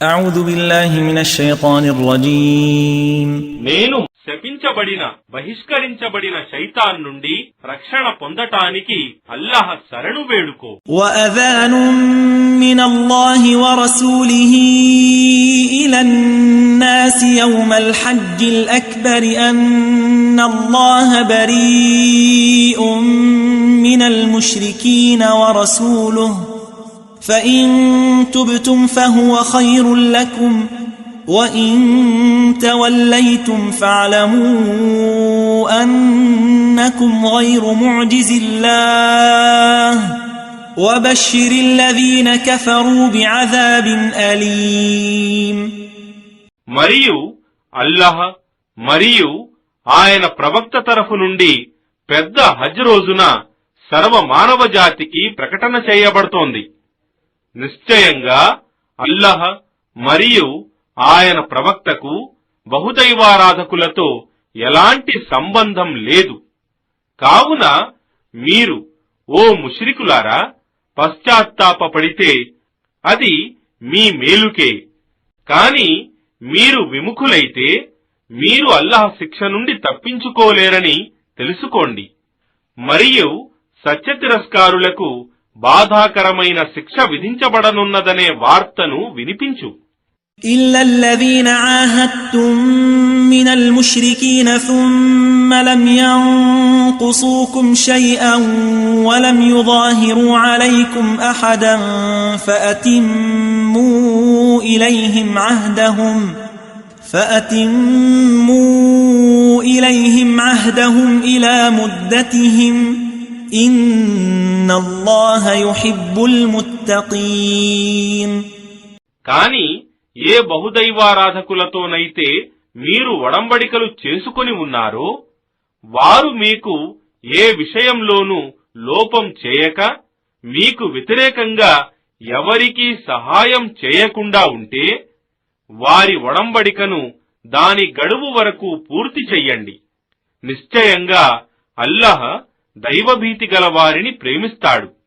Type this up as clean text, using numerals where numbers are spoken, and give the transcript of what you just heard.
أعوذ بالله من الشيطان الرجيم నేను శపించబడిన బహిష్కరించబడిన శైతాన్ నుండి రక్షణ పొందటానికి అల్లాహ్ శరణు వేడుకో. وأذان من الله ورسوله إلى الناس يوم الحج الأكبر أن الله بريء من المشركين ورسوله فإن تبتم فهو خير لكم وإن توليتم فاعلموا أنكم غير معجز الله وبشر الذين كفروا بعذاب أليم. మరియు అల్లాహ్ మరియు ఆయన ప్రవక్త తరఫు నుండి పెద్ద హజ్ రోజున సర్వ మానవ జాతికి ప్రకటన చేయబడుతోంది. నిశ్చయంగా అల్లాహ్ మరియు ఆయన ప్రవక్తకు బహుదైవారాధకులతో ఎలాంటి సంబంధం లేదు. కావున మీరు ఓ ముష్రికులారా పశ్చాత్తాపపడితే అది మీ మేలుకే. కాని మీరు విముఖులైతే మీరు అల్లాహ్ శిక్ష నుండి తప్పించుకోలేరని తెలుసుకోండి. మరియు సత్యతిరస్కారులకు బాధాకరమైన శిక్ష విధించబడనున్నదనే వార్తను వినిపించు. إلا الذين عاهدتم من المشركين ثم لم ينقصوكم شيئا ولم يظاهروا عليكم أحدا فأتموا إليهم عهدهم إلى مدتهم إن الله يحب المتقين. కాని ఏ బహుదైవారాధకులతోనైతే మీరు ఒడంబడికలు చేసుకుని ఉన్నారో వారు మీకు ఏ విషయంలోనూ లోపం చేయక మీకు వ్యతిరేకంగా ఎవరికీ సహాయం చేయకుండా ఉంటే వారి ఒడంబడికను దాని గడువు వరకు పూర్తి చెయ్యండి. నిశ్చయంగా అల్లాహ్ దైవభీతి గల వారిని ప్రేమిస్తాడు.